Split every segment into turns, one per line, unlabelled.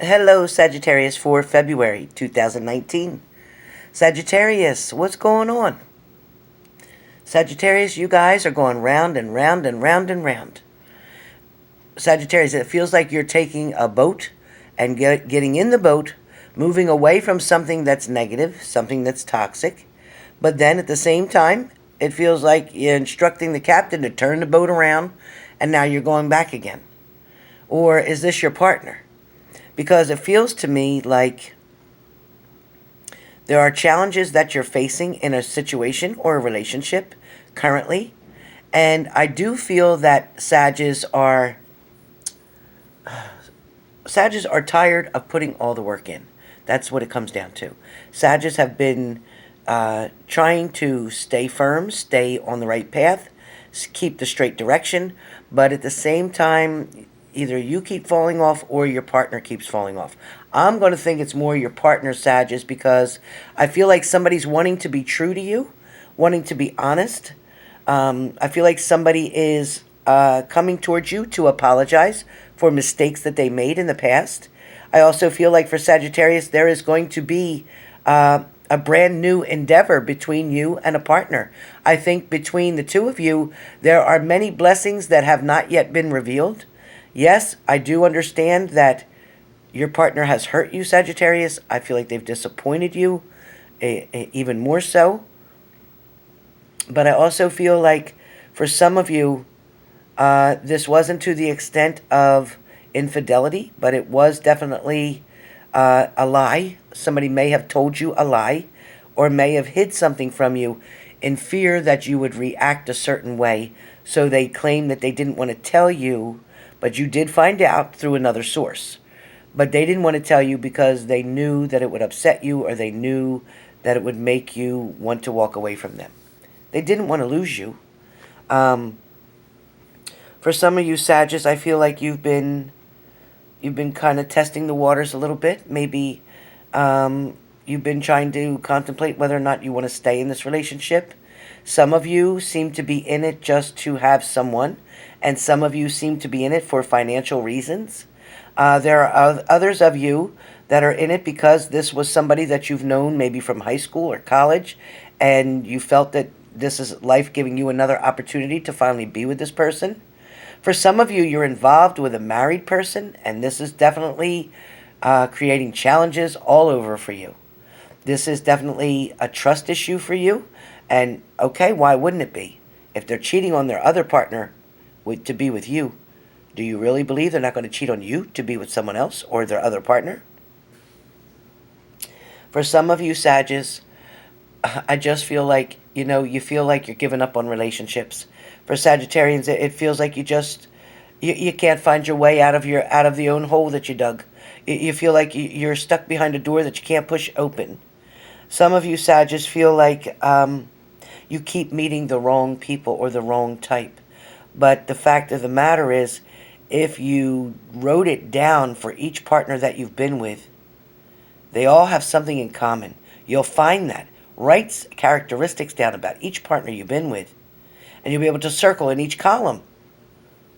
Hello, Sagittarius, for February 2019. Sagittarius, what's going on? Sagittarius, you guys are going round and round and round and round. Sagittarius, it feels like you're taking a boat and getting in the boat, moving away from something that's negative, something that's toxic. But then at the same time, it feels like you're instructing the captain to turn the boat around and now you're going back again. Or is this your partner? Because it feels to me like there are challenges that you're facing in a situation or a relationship currently. And I do feel that Sages are tired of putting all the work in. That's what it comes down to. Sages have been trying to stay firm, stay on the right path, keep the straight direction, but at the same time, either you keep falling off or your partner keeps falling off. I'm going to think it's more your partner, Sages, because I feel like somebody's wanting to be true to you, wanting to be honest. I feel like somebody is coming towards you to apologize for mistakes that they made in the past. I also feel like for Sagittarius, there is going to be a brand new endeavor between you and a partner. I think between the two of you, there are many blessings that have not yet been revealed. Yes, I do understand that your partner has hurt you, Sagittarius. I feel like they've disappointed you, even more so. But I also feel like for some of you, this wasn't to the extent of infidelity, but it was definitely a lie. Somebody may have told you a lie or may have hid something from you in fear that you would react a certain way. So they claim that they didn't want to tell you, but you did find out through another source. But they didn't want to tell you because they knew that it would upset you or they knew that it would make you want to walk away from them. They didn't want to lose you. For some of you Sagittarius, I feel like you've been kind of testing the waters a little bit. Maybe you've been trying to contemplate whether or not you want to stay in this relationship. Some of you seem to be in it just to have someone, and some of you seem to be in it for financial reasons. There are others of you that are in it because this was somebody that you've known maybe from high school or college, and you felt that this is life giving you another opportunity to finally be with this person. For some of you, you're involved with a married person, and this is definitely creating challenges all over for you. This is definitely a trust issue for you, and okay, why wouldn't it be? If they're cheating on their other partner to be with you, do you really believe they're not going to cheat on you to be with someone else or their other partner? For some of you, Sagittarius, I just feel like, you feel like you're giving up on relationships. For Sagittarians, it feels like you can't find your way out of the own hole that you dug. You feel like you're stuck behind a door that you can't push open. Some of you Sagittarius feel like you keep meeting the wrong people or the wrong type. But the fact of the matter is, if you wrote it down for each partner that you've been with, they all have something in common. You'll find that. Write characteristics down about each partner you've been with, and you'll be able to circle in each column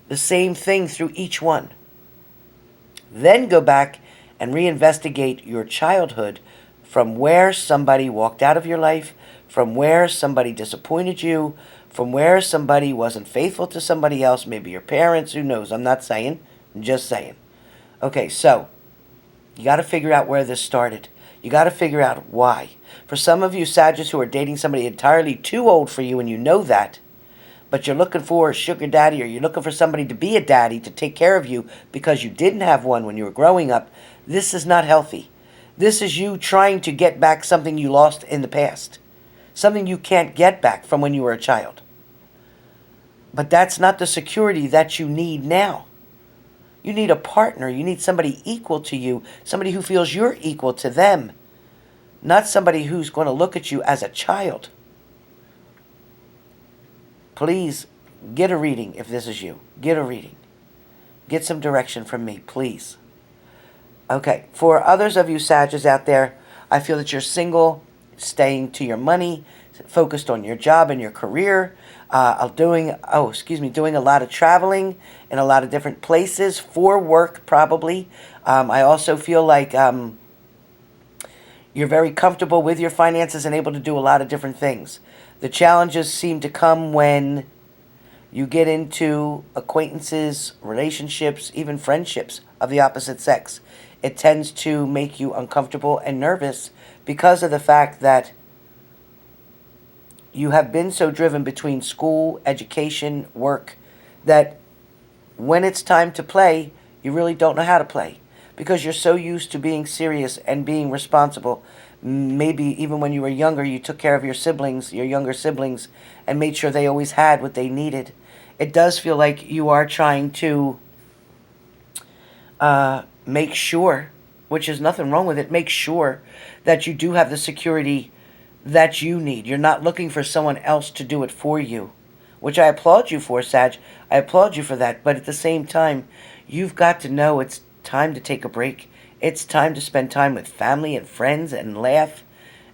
the same thing through each one. Then go back and reinvestigate your childhood, from where somebody walked out of your life, from where somebody disappointed you, from where somebody wasn't faithful to somebody else, maybe your parents, who knows. I'm not saying, I'm just saying. Okay, so you got to figure out where this started. You got to figure out why. For some of you Sagittarius who are dating somebody entirely too old for you, and you know that, but you're looking for a sugar daddy, or you're looking for somebody to be a daddy to take care of you because you didn't have one when you were growing up, this is not healthy. This is you trying to get back something you lost in the past. Something you can't get back from when you were a child. But that's not the security that you need now. You need a partner. You need somebody equal to you. Somebody who feels you're equal to them. Not somebody who's going to look at you as a child. Please, get a reading if this is you. Get a reading. Get some direction from me, please. Okay, for others of you Sagittarius out there, I feel that you're single, staying to your money, focused on your job and your career, doing a lot of traveling in a lot of different places for work, probably. I also feel like you're very comfortable with your finances and able to do a lot of different things. The challenges seem to come when you get into acquaintances, relationships, even friendships of the opposite sex. It tends to make you uncomfortable and nervous because of the fact that you have been so driven between school, education, work, that when it's time to play, you really don't know how to play because you're so used to being serious and being responsible. Maybe even when you were younger, you took care of your siblings, your younger siblings, and made sure they always had what they needed. It does feel like you are trying to make sure, which is nothing wrong with it, make sure that you do have the security that you need. You're not looking for someone else to do it for you, which I applaud you for, Sag. I applaud you for that. But at the same time, you've got to know it's time to take a break. It's time to spend time with family and friends and laugh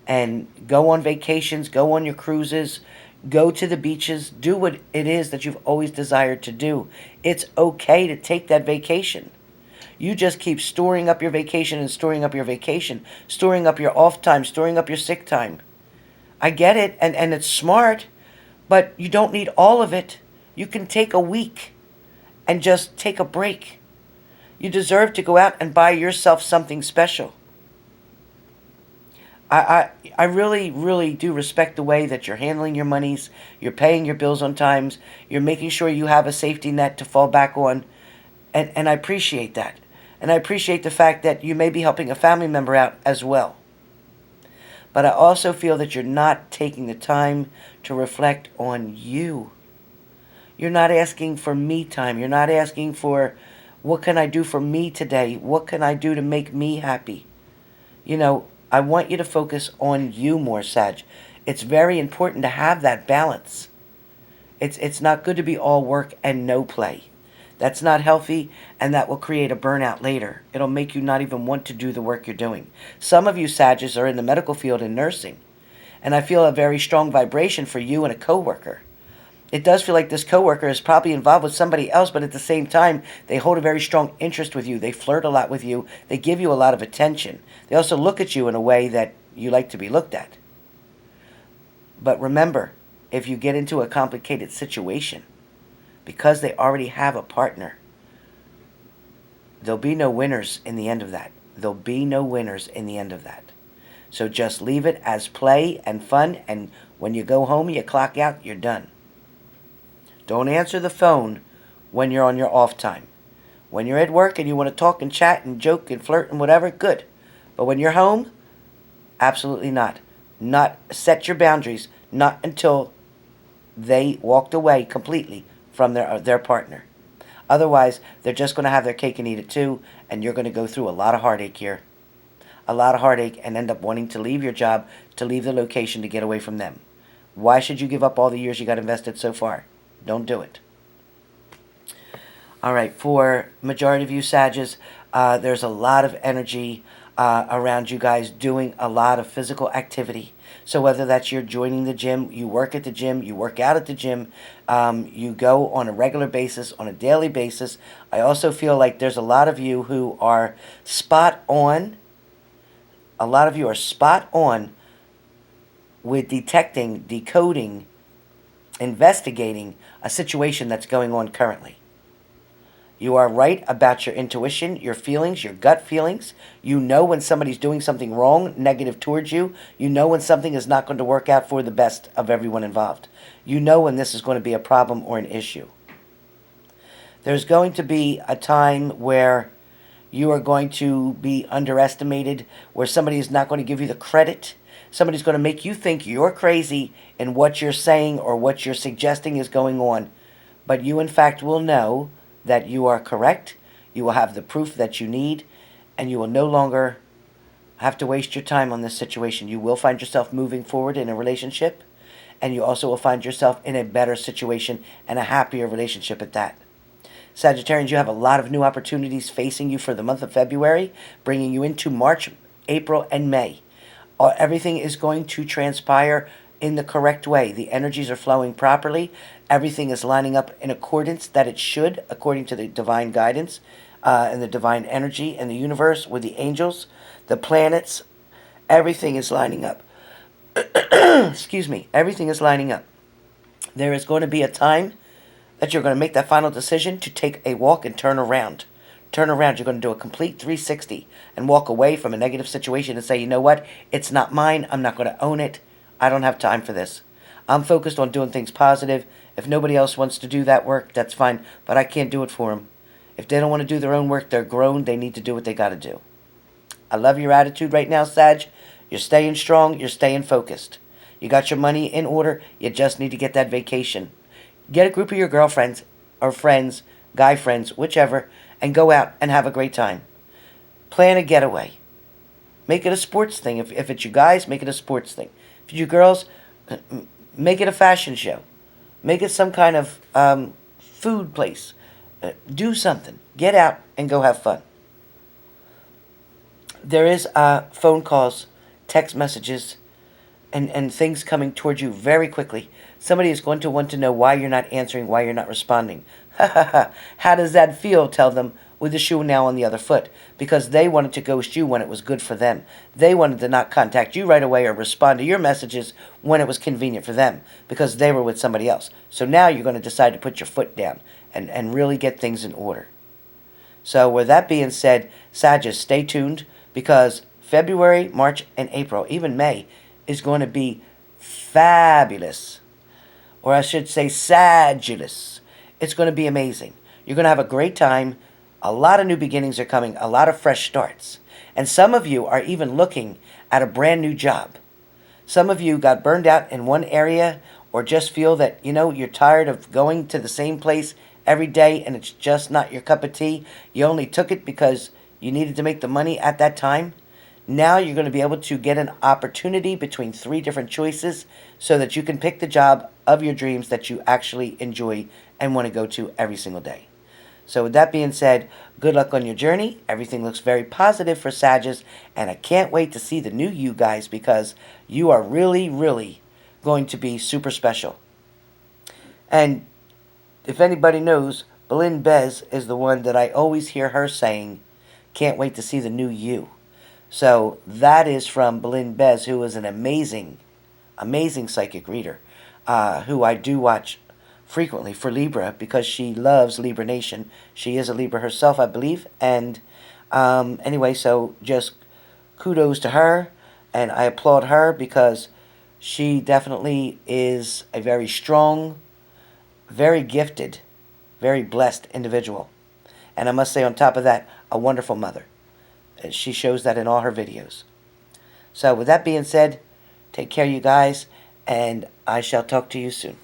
and go on vacations, go on your cruises, go to the beaches, do what it is that you've always desired to do. It's okay to take that vacation. You just keep storing up your vacation and storing up your vacation, storing up your off time, storing up your sick time. I get it, and it's smart, but you don't need all of it. You can take a week and just take a break. You deserve to go out and buy yourself something special. I really, really do respect the way that you're handling your monies, you're paying your bills on times, you're making sure you have a safety net to fall back on, and I appreciate that. And I appreciate the fact that you may be helping a family member out as well. But I also feel that you're not taking the time to reflect on you. You're not asking for me time. You're not asking for, what can I do for me today? What can I do to make me happy? You know, I want you to focus on you more, Sag. It's very important to have that balance. It's not good to be all work and no play. That's not healthy, and that will create a burnout later. It'll make you not even want to do the work you're doing. Some of you Sages are in the medical field and nursing, and I feel a very strong vibration for you and a coworker. It does feel like this coworker is probably involved with somebody else, but at the same time, they hold a very strong interest with you. They flirt a lot with you. They give you a lot of attention. They also look at you in a way that you like to be looked at. But remember, if you get into a complicated situation, because they already have a partner, there'll be no winners in the end of that. There'll be no winners in the end of that. So just leave it as play and fun, and when you go home, you clock out, you're done. Don't answer the phone when you're on your off time. When you're at work and you want to talk and chat and joke and flirt and whatever, good. But when you're home, absolutely not. Not set your boundaries, not until they walked away completely from their partner. Otherwise, they're just going to have their cake and eat it too, and you're going to go through a lot of heartache here. A lot of heartache, and end up wanting to leave your job, to leave the location, to get away from them. Why should you give up all the years you got invested so far? Don't do it. All right, for majority of you Sages, there's a lot of energy around you guys doing a lot of physical activity. So whether that's you're joining the gym, you work at the gym, you work out at the gym, you go on a regular basis, on a daily basis. I also feel like there's a lot of you who are spot on. A lot of you are spot on with detecting, decoding, investigating a situation that's going on currently. You are right about your intuition, your feelings, your gut feelings. You know when somebody's doing something wrong, negative towards you. You know when something is not going to work out for the best of everyone involved. You know when this is going to be a problem or an issue. There's going to be a time where you are going to be underestimated, where somebody is not going to give you the credit. Somebody's going to make you think you're crazy in what you're saying or what you're suggesting is going on. But you, in fact, will know that you are correct, you will have the proof that you need, and you will no longer have to waste your time on this situation. You will find yourself moving forward in a relationship, and you also will find yourself in a better situation and a happier relationship at that. Sagittarians, you have a lot of new opportunities facing you for the month of February, bringing you into March, April, and May. Everything is going to transpire in the correct way. The energies are flowing properly. Everything is lining up in accordance that it should, according to the divine guidance and the divine energy and the universe with the angels, the planets. Everything is lining up. Excuse me. Everything is lining up. There is going to be a time that you're going to make that final decision to take a walk and turn around. Turn around. You're going to do a complete 360 and walk away from a negative situation and say, you know what? It's not mine. I'm not going to own it. I don't have time for this. I'm focused on doing things positive. If nobody else wants to do that work, that's fine, but I can't do it for them. If they don't want to do their own work, they're grown. They need to do what they got to do. I love your attitude right now, Sag. You're staying strong. You're staying focused. You got your money in order. You just need to get that vacation. Get a group of your girlfriends or friends, guy friends, whichever, and go out and have a great time. Plan a getaway. Make it a sports thing. If it's you guys, make it a sports thing. If it's you girls, make it a fashion show. Make it some kind of food place. Do something. Get out and go have fun. There is phone calls, text messages, and things coming towards you very quickly. Somebody is going to want to know why you're not answering, why you're not responding. How does that feel? Tell them, with the shoe now on the other foot. Because they wanted to ghost you when it was good for them. They wanted to not contact you right away or respond to your messages when it was convenient for them. Because they were with somebody else. So now you're going to decide to put your foot down and really get things in order. So with that being said, Sagittarius, stay tuned. Because February, March, and April, even May, is going to be fabulous. Or I should say Sagittarius. It's going to be amazing. You're going to have a great time. A lot of new beginnings are coming. A lot of fresh starts. And some of you are even looking at a brand new job. Some of you got burned out in one area or just feel that, you're tired of going to the same place every day and it's just not your cup of tea. You only took it because you needed to make the money at that time. Now you're going to be able to get an opportunity between 3 different choices so that you can pick the job of your dreams that you actually enjoy and want to go to every single day. So with that being said, good luck on your journey. Everything looks very positive for Sagittarius, and I can't wait to see the new you guys because you are really, really going to be super special. And if anybody knows, Belinda Bez is the one that I always hear her saying, can't wait to see the new you. So that is from Belinda Bez, who is an amazing, amazing psychic reader, who I do watch frequently for Libra because she loves Libra Nation. She is a Libra herself, I believe. And anyway, so just kudos to her, and I applaud her because she definitely is a very strong, very gifted, very blessed individual. And I must say on top of that, a wonderful mother. She shows that in all her videos. So with that being said, take care, you guys, and I shall talk to you soon.